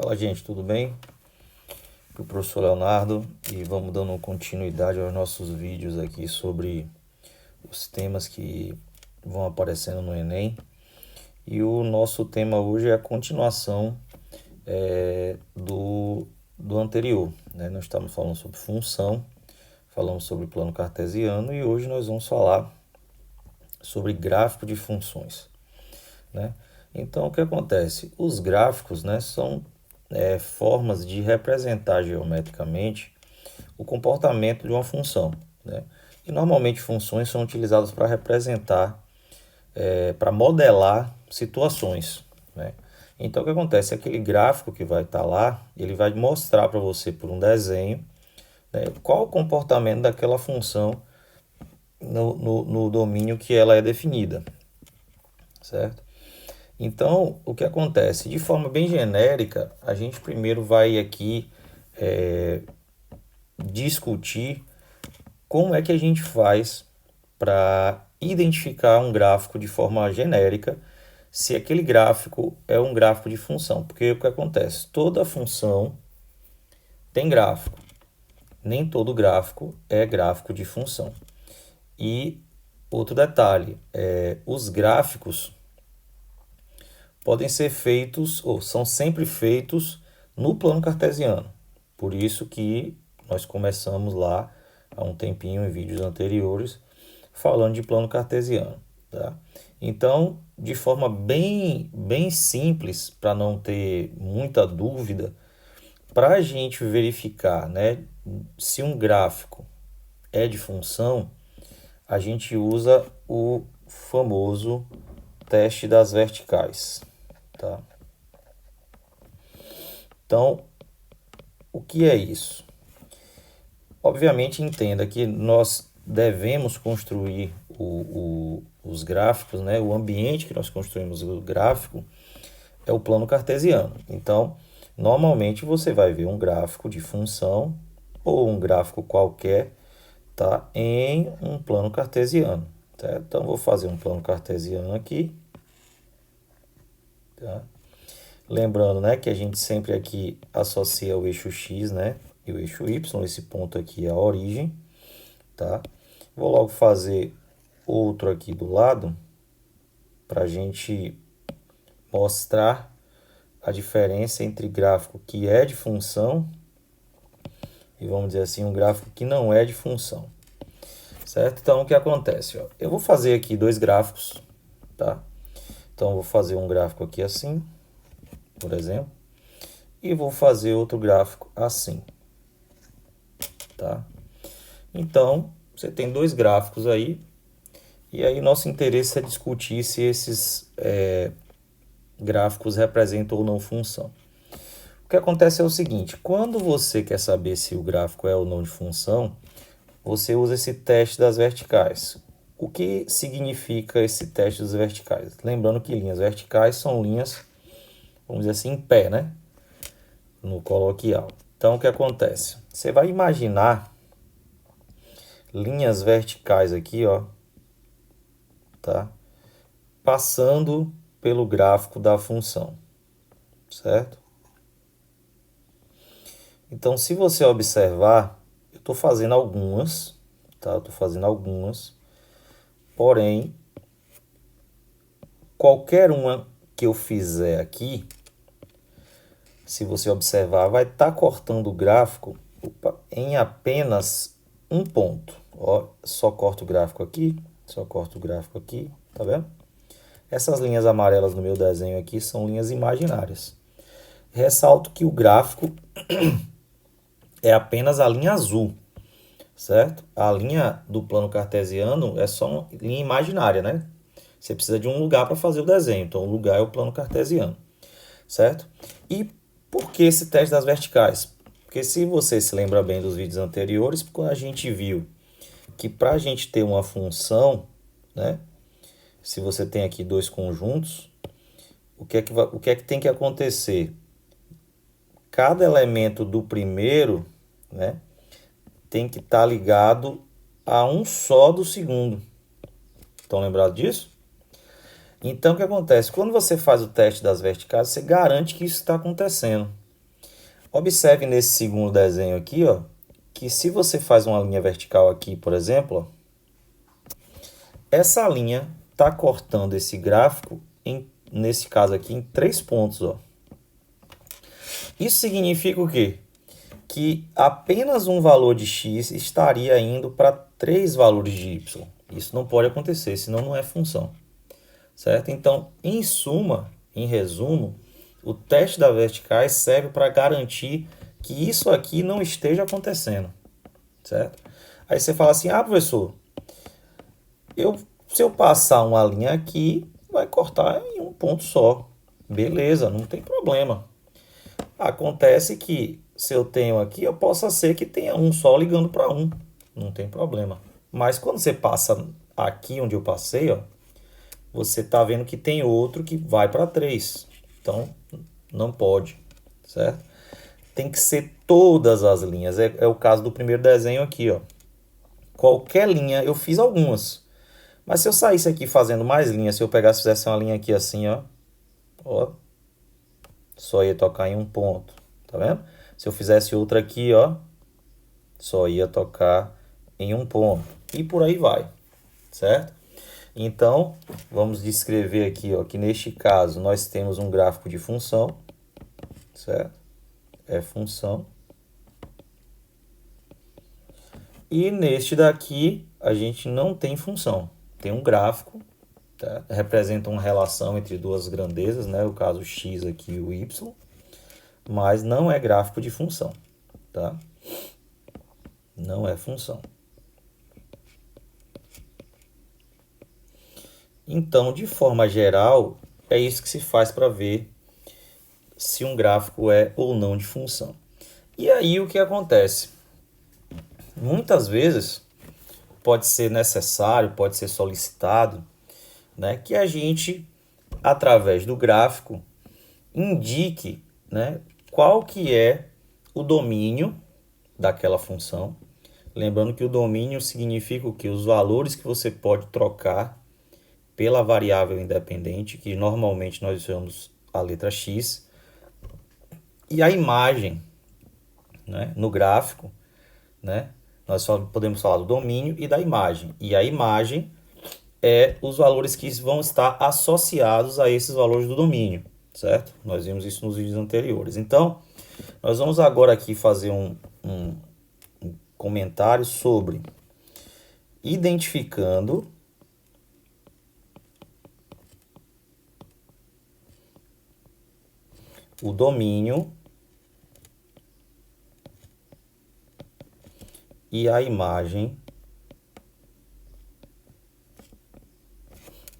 Fala, gente, tudo bem? Aqui é o professor Leonardo e vamos dando continuidade aos nossos vídeos aqui sobre os temas que vão aparecendo no Enem. E o nosso tema hoje é a continuação do anterior, né? Nós estamos falando sobre função, falamos sobre plano cartesiano e hoje nós vamos falar sobre gráfico de funções, né? Então, o que acontece? Os gráficos, né, são formas de representar geometricamente o comportamento de uma função, né? E normalmente funções são utilizadas para representar, para modelar situações, né? Então, o que acontece? Aquele gráfico que vai estar lá, ele vai mostrar para você por um desenho, né, qual o comportamento daquela função no domínio que ela é definida, certo? Então, o que acontece? De forma bem genérica, a gente primeiro vai aqui discutir como é que a gente faz para identificar um gráfico de forma genérica, se aquele gráfico é um gráfico de função. Porque o que acontece? Toda função tem gráfico. Nem todo gráfico é gráfico de função. E outro detalhe, os gráficos podem ser feitos, ou são sempre feitos, no plano cartesiano. Por isso que nós começamos lá há um tempinho em vídeos anteriores falando de plano cartesiano, tá? Então, de forma bem simples, para não ter muita dúvida, para a gente verificar, né, se um gráfico é de função, a gente usa o famoso teste das verticais, tá? Então, o que é isso? Obviamente, entenda que nós devemos construir os gráficos, né? O ambiente que nós construímos o gráfico é o plano cartesiano. Então, normalmente você vai ver um gráfico de função ou um gráfico qualquer, tá, em um plano cartesiano, tá? Então, vou fazer um plano cartesiano aqui, tá? Lembrando, né, que a gente sempre aqui associa o eixo x, né, e o eixo y. Esse ponto aqui é a origem, tá? Vou logo fazer outro aqui do lado para a gente mostrar a diferença entre gráfico que é de função e, vamos dizer assim, um gráfico que não é de função, certo? Então, o que acontece? Ó, eu vou fazer aqui dois gráficos, tá? Então, eu vou fazer um gráfico aqui assim, por exemplo, e vou fazer outro gráfico assim, tá? Então, você tem dois gráficos aí, e aí nosso interesse é discutir se esses gráficos representam ou não função. O que acontece é o seguinte, quando você quer saber se o gráfico é ou não de função, você usa esse teste das verticais. O que significa esse teste das verticais? Lembrando que linhas verticais são linhas, vamos dizer assim, em pé, né? No coloquial. Então, o que acontece? Você vai imaginar linhas verticais aqui, ó, tá? Passando pelo gráfico da função, certo? Então, se você observar, eu estou fazendo algumas, tá? Eu estou fazendo algumas, porém, qualquer uma que eu fizer aqui, se você observar, vai estar cortando o gráfico em apenas um ponto. Ó, só corto o gráfico aqui, só corto o gráfico aqui, tá vendo? Essas linhas amarelas no meu desenho aqui são linhas imaginárias. Ressalto que o gráfico é apenas a linha azul, certo? A linha do plano cartesiano é só uma linha imaginária, né? Você precisa de um lugar para fazer o desenho, então o lugar é o plano cartesiano, certo? E por que esse teste das verticais? Porque se você se lembra bem dos vídeos anteriores, quando a gente viu que para a gente ter uma função, né? Se você tem aqui dois conjuntos, o que é que tem que acontecer? Cada elemento do primeiro, né, tem que estar ligado a um só do segundo. Estão lembrados disso? Então, o que acontece? Quando você faz o teste das verticais, você garante que isso está acontecendo. Observe nesse segundo desenho aqui, ó, que se você faz uma linha vertical aqui, por exemplo, ó, essa linha está cortando esse gráfico, nesse caso aqui, em 3 pontos. Ó. Isso significa o quê? Que apenas um valor de x estaria indo para 3 valores de y. Isso não pode acontecer, senão não é função. Certo? Então, em suma, em resumo, o teste das verticais serve para garantir que isso aqui não esteja acontecendo. Certo? Aí você fala assim, professor, se eu passar uma linha aqui, vai cortar em um ponto só. Beleza, não tem problema. Acontece que se eu tenho aqui, eu possa ser que tenha um só ligando para um. Não tem problema. Mas quando você passa aqui onde eu passei, ó, você está vendo que tem outro que vai para 3. Então, não pode, certo? Tem que ser todas as linhas. É o caso do primeiro desenho aqui, ó. Qualquer linha, eu fiz algumas. Mas se eu saísse aqui fazendo mais linhas, se eu pegasse e fizesse uma linha aqui assim, ó, só ia tocar em um ponto, tá vendo? Se eu fizesse outra aqui, ó, só ia tocar em um ponto. E por aí vai, certo? Então, vamos descrever aqui, ó, que neste caso nós temos um gráfico de função, certo? É função. E neste daqui a gente não tem função, tem um gráfico, tá? Representa uma relação entre duas grandezas, né? O caso x aqui e o y, mas não é gráfico de função, tá? Não é função. Então, de forma geral, é isso que se faz para ver se um gráfico é ou não de função. E aí o que acontece? Muitas vezes pode ser necessário, pode ser solicitado, né, que a gente, através do gráfico, indique, né, qual que é o domínio daquela função. Lembrando que o domínio significa o que? Os valores que você pode trocar pela variável independente, que normalmente nós usamos a letra x, e a imagem, né, no gráfico, né, nós só podemos falar do domínio e da imagem. E a imagem é os valores que vão estar associados a esses valores do domínio, certo? Nós vimos isso nos vídeos anteriores. Então, nós vamos agora aqui fazer um comentário sobre identificando o domínio e a imagem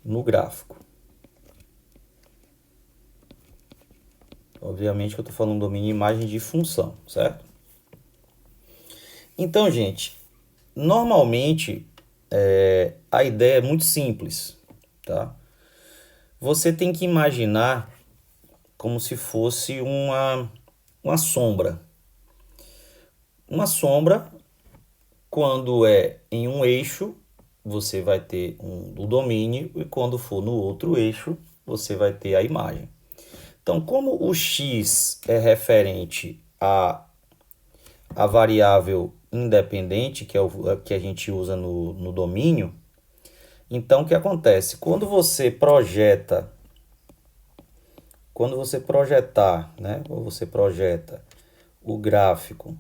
no gráfico. Obviamente que eu estou falando domínio e imagem de função, certo? Então, gente, normalmente a ideia é muito simples, tá? Você tem que imaginar como se fosse uma sombra. Uma sombra, quando é em um eixo, você vai ter o domínio, e quando for no outro eixo, você vai ter a imagem. Então, como o x é referente à variável independente, que é o que a gente usa no domínio, então o que acontece? Quando você projetar, né, ou você projeta o gráfico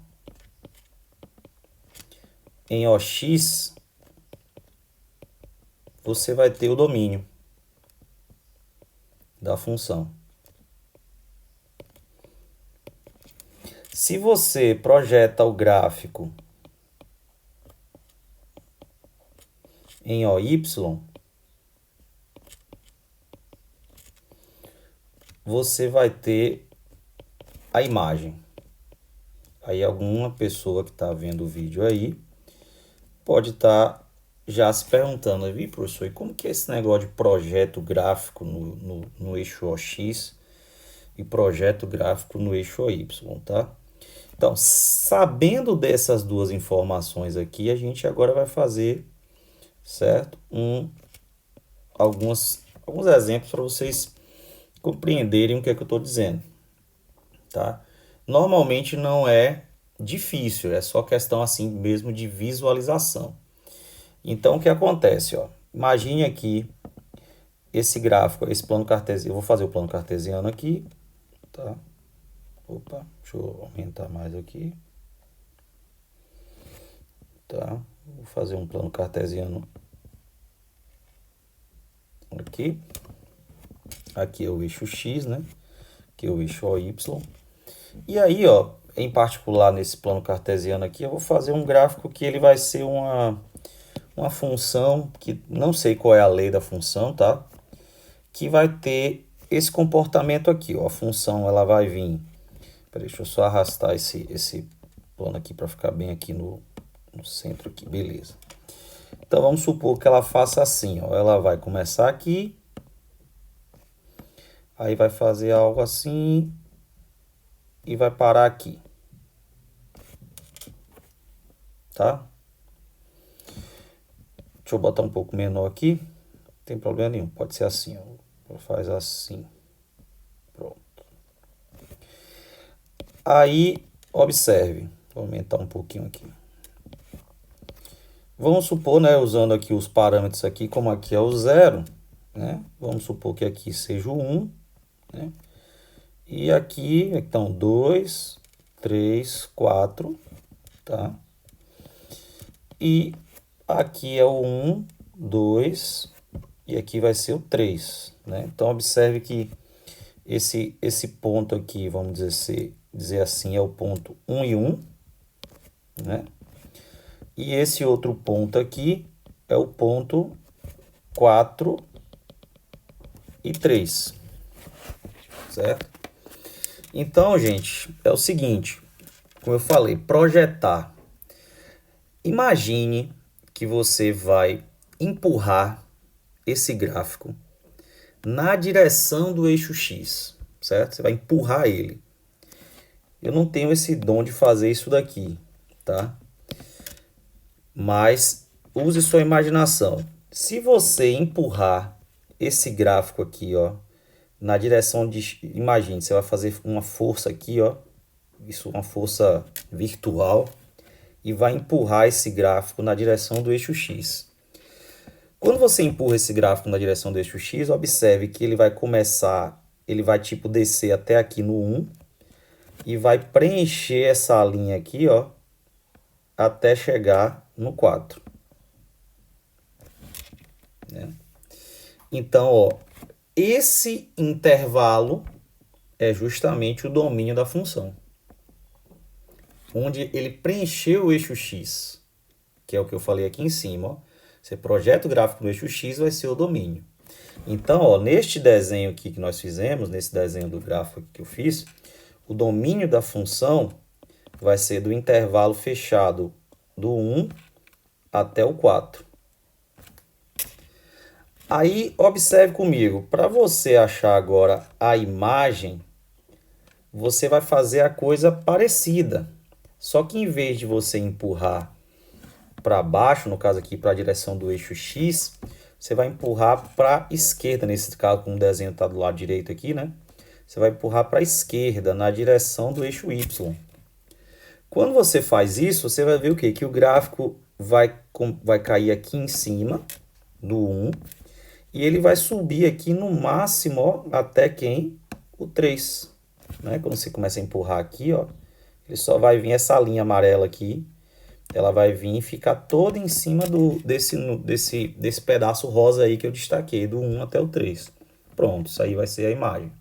em OX, você vai ter o domínio da função. Se você projeta o gráfico em OY, você vai ter a imagem. Aí alguma pessoa que está vendo o vídeo aí pode estar já se perguntando, professor, e como que é esse negócio de projeto gráfico no eixo OX e projeto gráfico no eixo OY, tá? Então, sabendo dessas duas informações aqui, a gente agora vai fazer, certo? Alguns exemplos para vocês compreenderem o que é que eu estou dizendo, tá? Normalmente não é difícil, é só questão assim mesmo de visualização. Então, o que acontece, ó? Imagine aqui esse gráfico, esse plano cartesiano. Eu vou fazer o plano cartesiano aqui, tá? Opa, deixa eu aumentar mais aqui. Tá? Vou fazer um plano cartesiano aqui. Aqui é o eixo X, né? Aqui é o eixo OY. E aí, ó, em particular nesse plano cartesiano aqui, eu vou fazer um gráfico que ele vai ser uma função, que não sei qual é a lei da função, tá? Que vai ter esse comportamento aqui, ó. A função, ela vai vir... Peraí, deixa eu só arrastar esse plano aqui para ficar bem aqui no centro aqui, beleza. Então, vamos supor que ela faça assim, ó. Ela vai começar aqui, aí vai fazer algo assim e vai parar aqui, tá? Deixa eu botar um pouco menor aqui, não tem problema nenhum, pode ser assim, ó. Faz assim, pronto. Aí, observe, vou aumentar um pouquinho aqui. Vamos supor, né, usando aqui os parâmetros aqui, como aqui é o 0, né? Vamos supor que aqui seja o 1, né? E aqui, então, 2, 3, 4, tá? E aqui é o 1, 2, e aqui vai ser o 3, né? Então, observe que esse ponto aqui, vamos dizer assim, é o ponto 1 e 1, né? E esse outro ponto aqui é o ponto 4 e 3, certo? Então, gente, é o seguinte, como eu falei, projetar. Imagine que você vai empurrar esse gráfico na direção do eixo X, certo? Você vai empurrar ele. Eu não tenho esse dom de fazer isso daqui, tá? Mas use sua imaginação. Se você empurrar esse gráfico aqui, ó, na direção de... Imagine, você vai fazer uma força aqui, ó. Isso é uma força virtual. E vai empurrar esse gráfico na direção do eixo X. Quando você empurra esse gráfico na direção do eixo X, observe que ele vai começar... Ele vai, tipo, descer até aqui no 1. E vai preencher essa linha aqui, ó. Até chegar no 4. Né? Então, ó, esse intervalo é justamente o domínio da função, onde ele preencheu o eixo X, que é o que eu falei aqui em cima. Ó. Você projeta o gráfico no eixo X, vai ser o domínio. Então, ó, neste desenho aqui que nós fizemos, nesse desenho do gráfico que eu fiz, o domínio da função vai ser do intervalo fechado do 1 até o 4. Aí, observe comigo, para você achar agora a imagem, você vai fazer a coisa parecida. Só que em vez de você empurrar para baixo, no caso aqui para a direção do eixo X, você vai empurrar para a esquerda, nesse caso, como o desenho está do lado direito aqui, né? Você vai empurrar para a esquerda, na direção do eixo Y. Quando você faz isso, você vai ver o quê? Que o gráfico vai cair aqui em cima do 1. E ele vai subir aqui no máximo, ó, até quem? O 3. Né? Quando você começa a empurrar aqui, ó, ele só vai vir essa linha amarela aqui. Ela vai vir e ficar toda em cima desse pedaço rosa aí que eu destaquei, do 1 até o 3. Pronto, isso aí vai ser a imagem.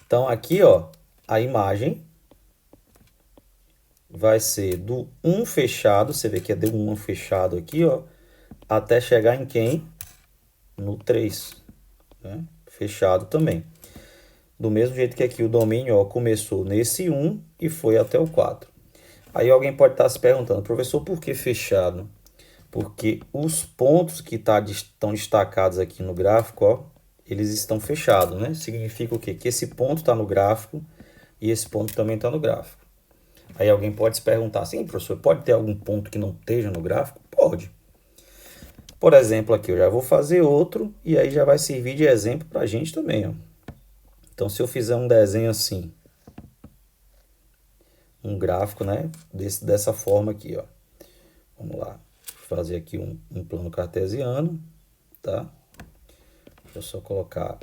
Então, aqui, ó, a imagem vai ser do 1 fechado, você vê que é do 1 fechado aqui, ó, até chegar em quem? No 3, né? Fechado também. Do mesmo jeito que aqui o domínio, ó, começou nesse 1 e foi até o 4. Aí alguém pode estar se perguntando, professor, por que fechado? Porque os pontos que estão destacados aqui no gráfico, ó, eles estão fechados, né? Significa o quê? Que esse ponto está no gráfico e esse ponto também está no gráfico. Aí alguém pode se perguntar, sim, professor, pode ter algum ponto que não esteja no gráfico? Pode. Por exemplo, aqui eu já vou fazer outro e aí já vai servir de exemplo para a gente também. Ó. Então, se eu fizer um desenho assim, gráfico, né? Dessa forma aqui, ó. Vamos lá. Vou fazer aqui um plano cartesiano, tá? Deixa eu só colocar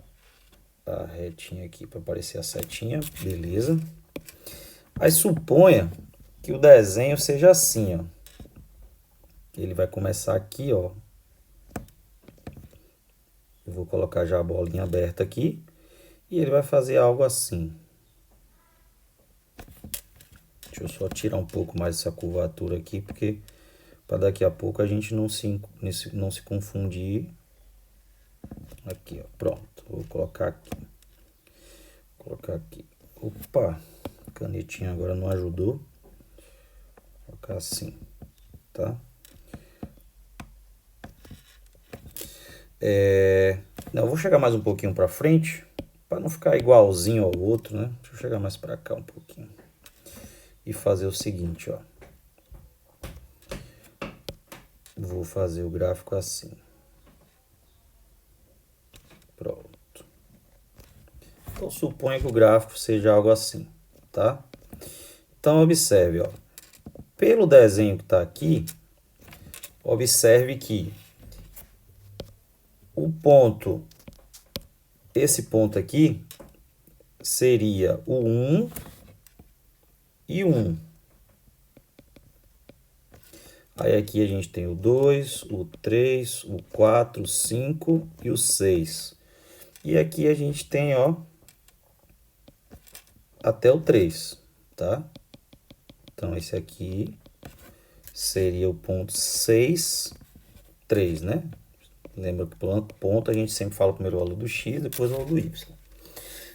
a retinha aqui para aparecer a setinha, beleza? Aí suponha que o desenho seja assim, ó. Ele vai começar aqui, ó. Eu vou colocar já a bolinha aberta aqui e ele vai fazer algo assim. Deixa eu só tirar um pouco mais essa curvatura aqui, porque para daqui a pouco a gente não se confundir. Aqui, ó, pronto. Vou colocar aqui. Vou colocar aqui. Opa, a canetinha agora não ajudou. Vou colocar assim, tá? Não, eu vou chegar mais um pouquinho para frente, para não ficar igualzinho ao outro, né? Deixa eu chegar mais para cá um pouquinho. E fazer o seguinte, ó. Vou fazer o gráfico assim. Pronto. Então, suponha que o gráfico seja algo assim, tá? Então, observe, ó. Pelo desenho que está aqui, observe que o ponto, esse ponto aqui, seria o 1 e 1. Aí aqui a gente tem o 2, o 3, o 4, o 5 e o 6. E aqui a gente tem, ó, até o 3, tá? Então, esse aqui seria o ponto 6, 3, né? Lembra que ponto a gente sempre fala primeiro o valor do x, depois o valor do y.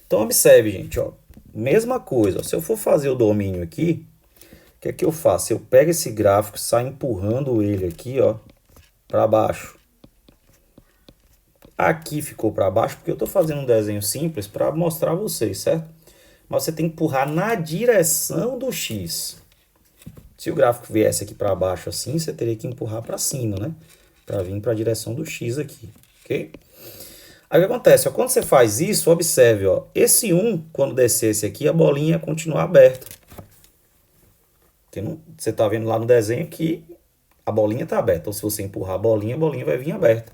Então, observe, gente, ó. Mesma coisa, ó, se eu for fazer o domínio aqui, o que é que eu faço? Eu pego esse gráfico, saio empurrando ele aqui, ó, para baixo. Aqui ficou para baixo porque eu estou fazendo um desenho simples para mostrar a vocês, certo? Mas você tem que empurrar na direção do x. Se o gráfico viesse aqui para baixo assim, você teria que empurrar para cima, né? Para vir para a direção do x aqui, ok? Aí o que acontece? Ó, quando você faz isso, observe, ó, esse 1, quando descesse aqui, a bolinha ia continuar aberta. Porque não, você está vendo lá no desenho que a bolinha está aberta. Então, se você empurrar a bolinha vai vir aberta.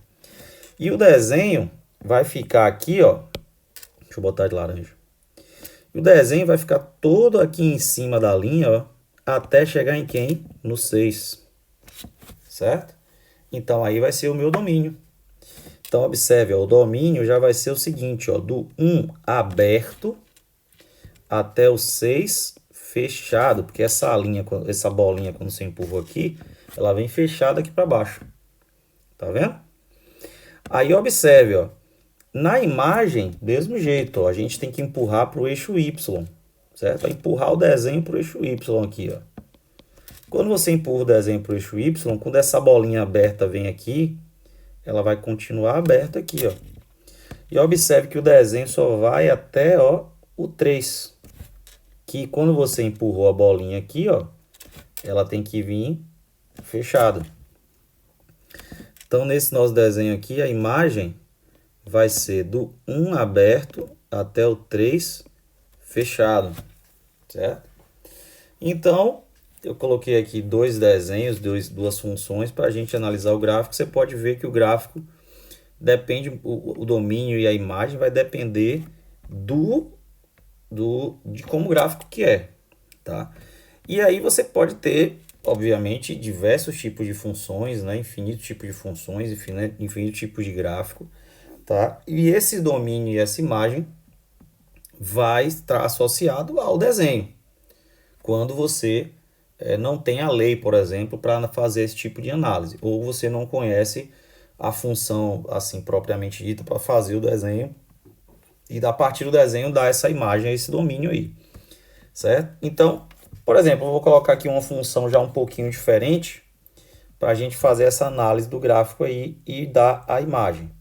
E o desenho vai ficar aqui, ó. Deixa eu botar de laranja. E o desenho vai ficar todo aqui em cima da linha, ó, até chegar em quem? No 6. Certo? Então, aí vai ser o meu domínio. Então, observe, ó, o domínio já vai ser o seguinte, ó, do 1 aberto até o 6 fechado, porque essa linha, essa bolinha, quando você empurrou aqui, ela vem fechada aqui para baixo. Tá vendo? Aí, observe, ó, na imagem, mesmo jeito, ó, a gente tem que empurrar para o eixo Y, certo? Vai empurrar o desenho para o eixo Y aqui, ó. Quando você empurra o desenho para o eixo Y, quando essa bolinha aberta vem aqui, ela vai continuar aberta aqui, ó. E observe que o desenho só vai até, ó, o 3. Que quando você empurrou a bolinha aqui, ó, ela tem que vir fechada. Então, nesse nosso desenho aqui, a imagem vai ser do 1 aberto até o 3 fechado, certo? Então, eu coloquei aqui dois desenhos, duas funções para a gente analisar o gráfico. Você pode ver que o gráfico depende, o domínio e a imagem vai depender de como o gráfico que é, tá? E aí você pode ter, obviamente, diversos tipos de funções, né? Infinitos tipos de funções, infinitos tipos de gráfico, tá? E esse domínio e essa imagem vai estar associado ao desenho. Quando você não tem a lei, por exemplo, para fazer esse tipo de análise, ou você não conhece a função assim propriamente dita para fazer o desenho e a partir do desenho dar essa imagem, esse domínio aí, certo? Então, por exemplo, eu vou colocar aqui uma função já um pouquinho diferente para a gente fazer essa análise do gráfico aí e dar a imagem.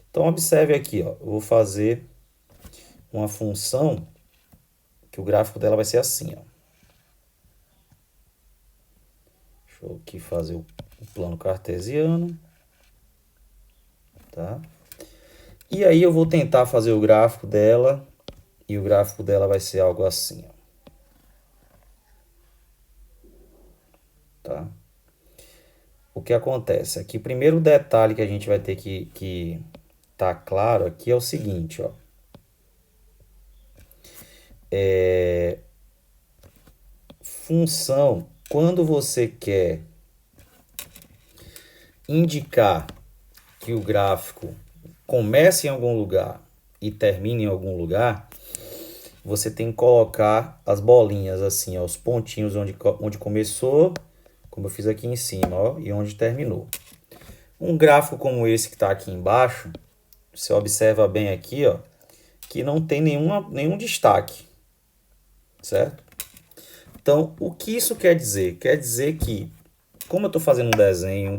Então, observe aqui, ó, eu vou fazer uma função que o gráfico dela vai ser assim, ó. Deixa eu aqui fazer o plano cartesiano, tá? E aí eu vou tentar fazer o gráfico dela, e o gráfico dela vai ser algo assim, ó. o que acontece? Aqui, primeiro detalhe que a gente vai ter que tá claro aqui é o seguinte, ó. Função, quando você quer indicar que o gráfico comece em algum lugar e termine em algum lugar, você tem que colocar as bolinhas assim, ó, os pontinhos onde começou, como eu fiz aqui em cima, ó, e onde terminou. Um gráfico como esse que está aqui embaixo, você observa bem aqui, ó, que não tem nenhum destaque, certo? Então, o que isso quer dizer? Quer dizer que, como eu estou fazendo um desenho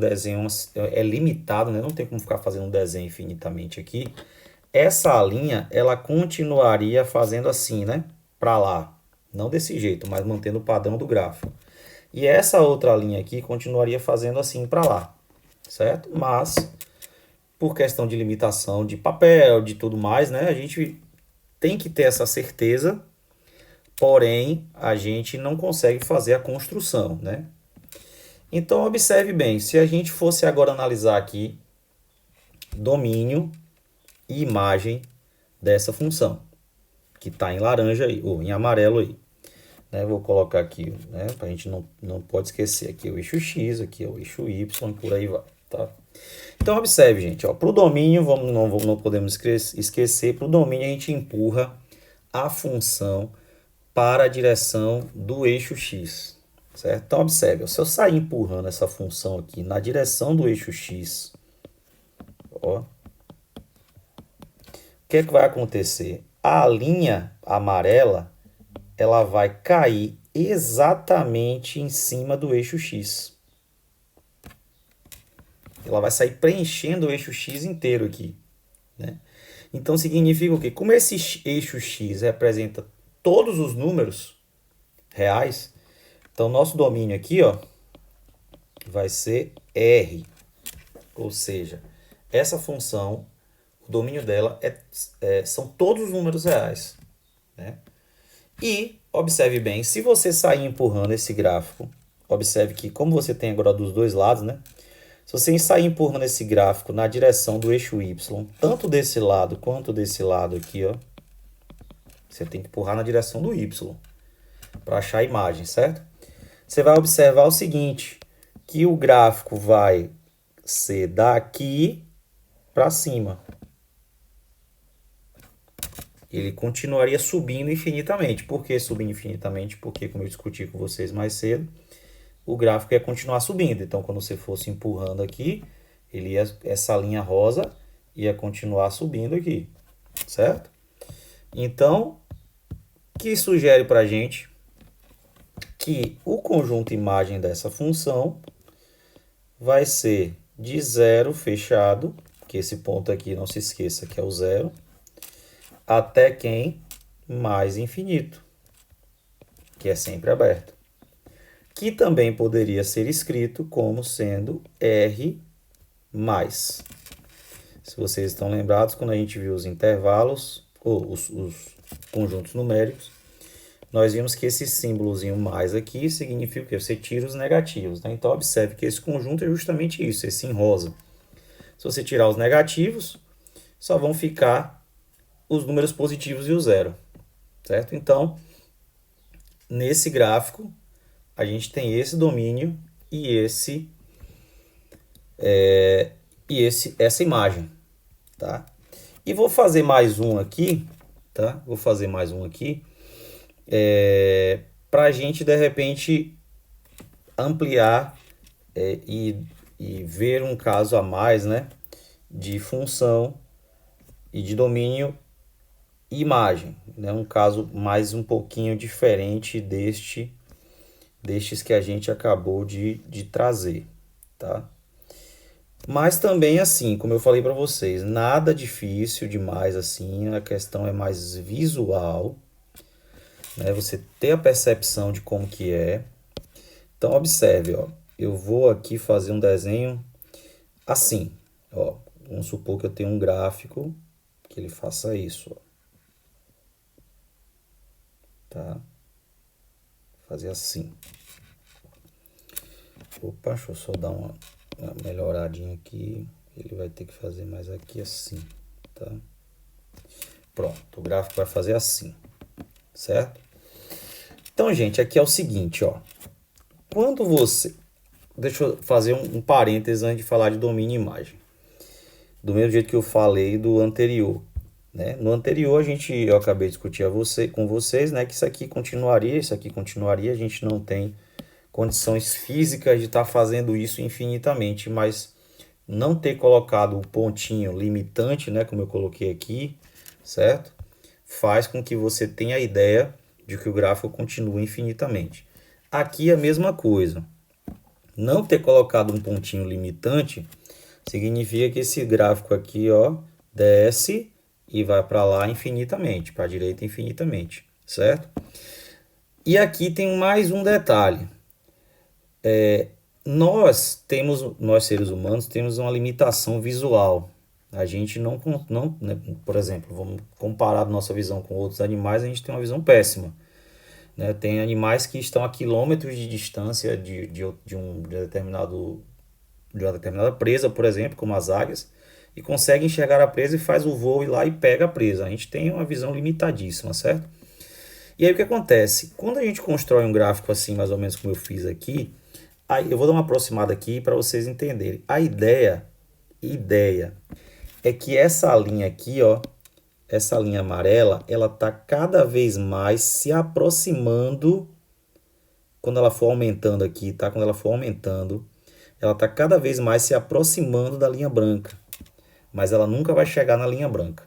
é limitado, né? Não tem como ficar fazendo um desenho infinitamente aqui. Essa linha, ela continuaria fazendo assim, né? Para lá. Não desse jeito, mas mantendo o padrão do gráfico. E essa outra linha aqui continuaria fazendo assim para lá, certo? Mas, por questão de limitação de papel, de tudo mais, né? A gente tem que ter essa certeza, porém, a gente não consegue fazer a construção, né? Então, observe bem, se a gente fosse agora analisar aqui domínio e imagem dessa função, que está em laranja aí, ou em amarelo aí. Né? Vou colocar aqui, né? Para a gente não pode esquecer, aqui é o eixo X, aqui é o eixo Y, e por aí vai, tá? Então, observe, gente, para o domínio, não podemos esquecer, para o domínio a gente empurra a função para a direção do eixo X, certo? Então, observe, se eu sair empurrando essa função aqui na direção do eixo X, ó, o que é que vai acontecer? A linha amarela, ela vai cair exatamente em cima do eixo X. Ela vai sair preenchendo o eixo X inteiro aqui, né? Então significa o quê? Como esse eixo X representa todos os números reais, então nosso domínio aqui, ó, vai ser R. Ou seja, essa função, o domínio dela são todos os números reais, né? E observe bem, se você sair empurrando esse gráfico, observe que como você tem agora dos dois lados, né? Se você sair empurrando esse gráfico na direção do eixo Y, tanto desse lado quanto desse lado aqui, ó, você tem que empurrar na direção do Y para achar a imagem, certo? Você vai observar o seguinte, que o gráfico vai ser daqui para cima. Ele continuaria subindo infinitamente. Por que subindo infinitamente? Porque, como eu discuti com vocês mais cedo, o gráfico ia continuar subindo. Então, quando você fosse empurrando aqui, essa linha rosa ia continuar subindo aqui, certo? Então, que sugere para a gente que o conjunto imagem dessa função vai ser de zero fechado, que esse ponto aqui não se esqueça que é o zero, até quem? Mais infinito, que é sempre aberto. Que também poderia ser escrito como sendo R mais. Se vocês estão lembrados, quando a gente viu os intervalos, ou os conjuntos numéricos, nós vimos que esse símbolozinho mais aqui significa que você tira os negativos, né? Então, observe que esse conjunto é justamente isso, esse em rosa. Se você tirar os negativos, só vão ficar os números positivos e o zero, certo? Então, nesse gráfico, a gente tem esse domínio e essa imagem, tá? E vou fazer mais um aqui, tá? Vou fazer mais um aqui, para a gente, de repente, ampliar e ver um caso a mais, né? De função e de domínio e imagem, né? Um caso mais um pouquinho diferente destes que a gente acabou de trazer, tá? Mas também assim, como eu falei para vocês, nada difícil demais assim, a questão é mais visual, né? Você ter a percepção de como que é. Então observe, ó, eu vou aqui fazer um desenho assim, ó. Vamos supor que eu tenho um gráfico que ele faça isso, ó. Tá? Vou fazer assim. Opa, deixa eu só dar uma uma melhoradinha aqui. Ele vai ter que fazer mais aqui assim, tá? Pronto, o gráfico vai fazer assim, certo? Então, gente, aqui é o seguinte, ó. Quando você... Deixa eu fazer um parênteses antes de falar de domínio e imagem. Do mesmo jeito que eu falei do anterior, né? No anterior, eu acabei de discutir com vocês, né? Que isso aqui continuaria, a gente não tem condições físicas de estar fazendo isso infinitamente, mas não ter colocado o pontinho limitante, né? Como eu coloquei aqui, certo? Faz com que você tenha a ideia de que o gráfico continua infinitamente. Aqui é a mesma coisa. Não ter colocado um pontinho limitante significa que esse gráfico aqui, ó, desce e vai para lá infinitamente, para a direita infinitamente, certo? E aqui tem mais um detalhe. Nós seres humanos, temos uma limitação visual. A gente não, né, por exemplo, vamos comparar nossa visão com outros animais, a gente tem uma visão péssima. Né? Tem animais que estão a quilômetros de distância de uma determinada presa, por exemplo, como as águias, e consegue enxergar a presa e faz o voo ir lá e pega a presa. A gente tem uma visão limitadíssima, certo? E aí o que acontece? Quando a gente constrói um gráfico assim, mais ou menos como eu fiz aqui, aí eu vou dar uma aproximada aqui para vocês entenderem. A ideia é que essa linha aqui, ó, essa linha amarela, ela tá cada vez mais se aproximando quando ela for aumentando aqui, tá? Quando ela for aumentando, ela tá cada vez mais se aproximando da linha branca, mas ela nunca vai chegar na linha branca,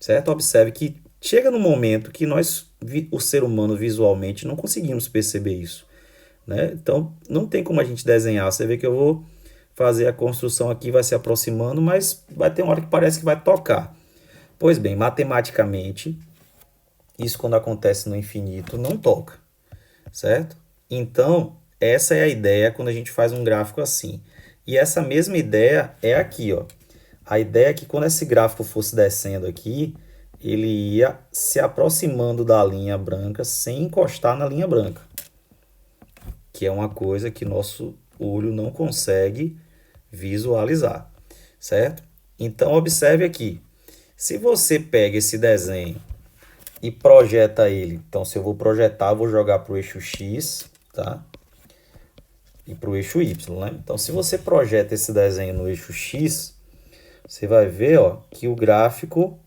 certo? Observe que chega no momento que nós, o ser humano, visualmente, não conseguimos perceber isso, né? Então, não tem como a gente desenhar. Você vê que eu vou fazer a construção aqui, vai se aproximando, mas vai ter uma hora que parece que vai tocar. Pois bem, matematicamente, isso quando acontece no infinito não toca, certo? Então, essa é a ideia quando a gente faz um gráfico assim. E essa mesma ideia é aqui, ó. A ideia é que quando esse gráfico fosse descendo aqui, ele ia se aproximando da linha branca sem encostar na linha branca, que é uma coisa que nosso olho não consegue visualizar, certo? Então, observe aqui. Se você pega esse desenho e projeta ele, então se eu vou projetar, eu vou jogar para o eixo X, tá? E para o eixo Y, né? Então, se você projeta esse desenho no eixo X, você vai ver, ó, que o gráfico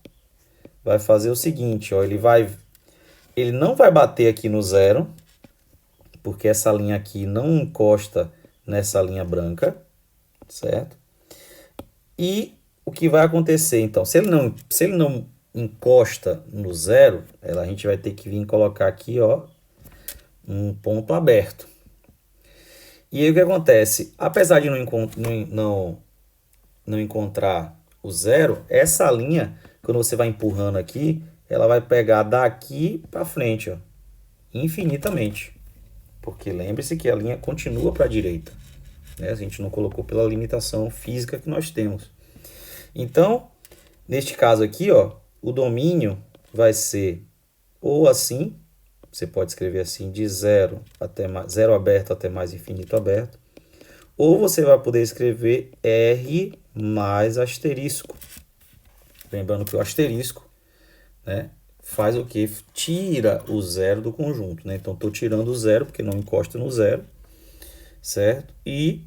vai fazer o seguinte, ó, ele não vai bater aqui no zero, porque essa linha aqui não encosta nessa linha branca, certo? E o que vai acontecer, então, se ele não encosta no zero, a gente vai ter que vir colocar aqui, ó, um ponto aberto. E aí o que acontece? Apesar de não encontrar o zero, essa linha, quando você vai empurrando aqui, ela vai pegar daqui para frente, ó, infinitamente. Porque lembre-se que a linha continua para a direita, né? A gente não colocou pela limitação física que nós temos. Então, neste caso aqui, ó, o domínio vai ser ou assim, você pode escrever assim, de zero aberto até mais infinito aberto, ou você vai poder escrever R mais asterisco. Lembrando que o asterisco, né, faz o que? Tira o zero do conjunto, né? Então, estou tirando o zero, porque não encosta no zero, certo? E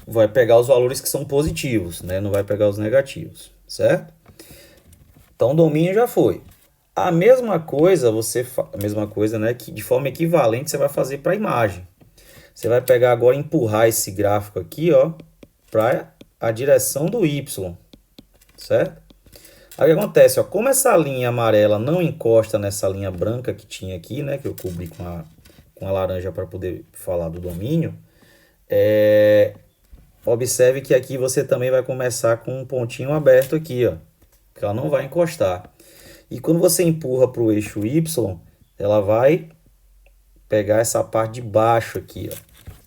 vai pegar os valores que são positivos, né? Não vai pegar os negativos, certo? Então, o domínio já foi. A mesma coisa, né, que de forma equivalente você vai fazer para a imagem. Você vai pegar agora e empurrar esse gráfico aqui, ó, para a direção do Y, certo? Aí o que acontece, ó, como essa linha amarela não encosta nessa linha branca que tinha aqui, né, que eu cobri com a laranja para poder falar do domínio, observe que aqui você também vai começar com um pontinho aberto aqui, ó, que ela não vai encostar. E quando você empurra para o eixo Y, ela vai pegar essa parte de baixo aqui, ó,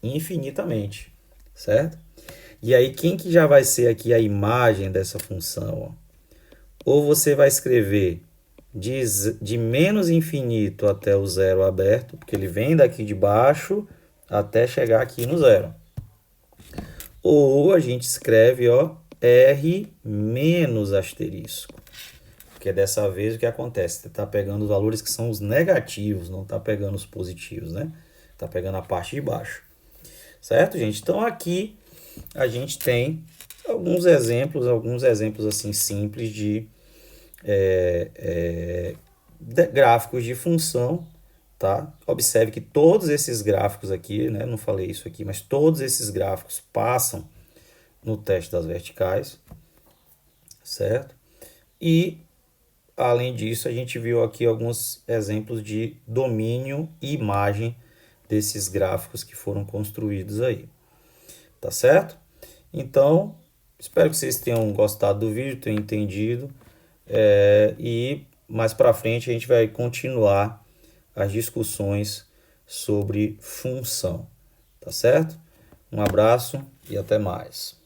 infinitamente, certo? E aí, quem que já vai ser aqui a imagem dessa função, ó? Ou você vai escrever de menos infinito até o zero aberto, porque ele vem daqui de baixo até chegar aqui no zero. ou a gente escreve, ó, R menos asterisco. Porque dessa vez o que acontece? Você está pegando os valores que são os negativos, não está pegando os positivos, né? Está pegando a parte de baixo. Certo, gente? Então aqui a gente tem alguns exemplos assim simples de gráficos de função, tá? Observe que todos esses gráficos aqui, né? Não falei isso aqui, mas todos esses gráficos passam no teste das verticais, certo? E além disso, a gente viu aqui alguns exemplos de domínio e imagem desses gráficos que foram construídos aí, tá certo? Então, espero que vocês tenham gostado do vídeo, tenham entendido, e mais para frente a gente vai continuar as discussões sobre função, tá certo? Um abraço e até mais.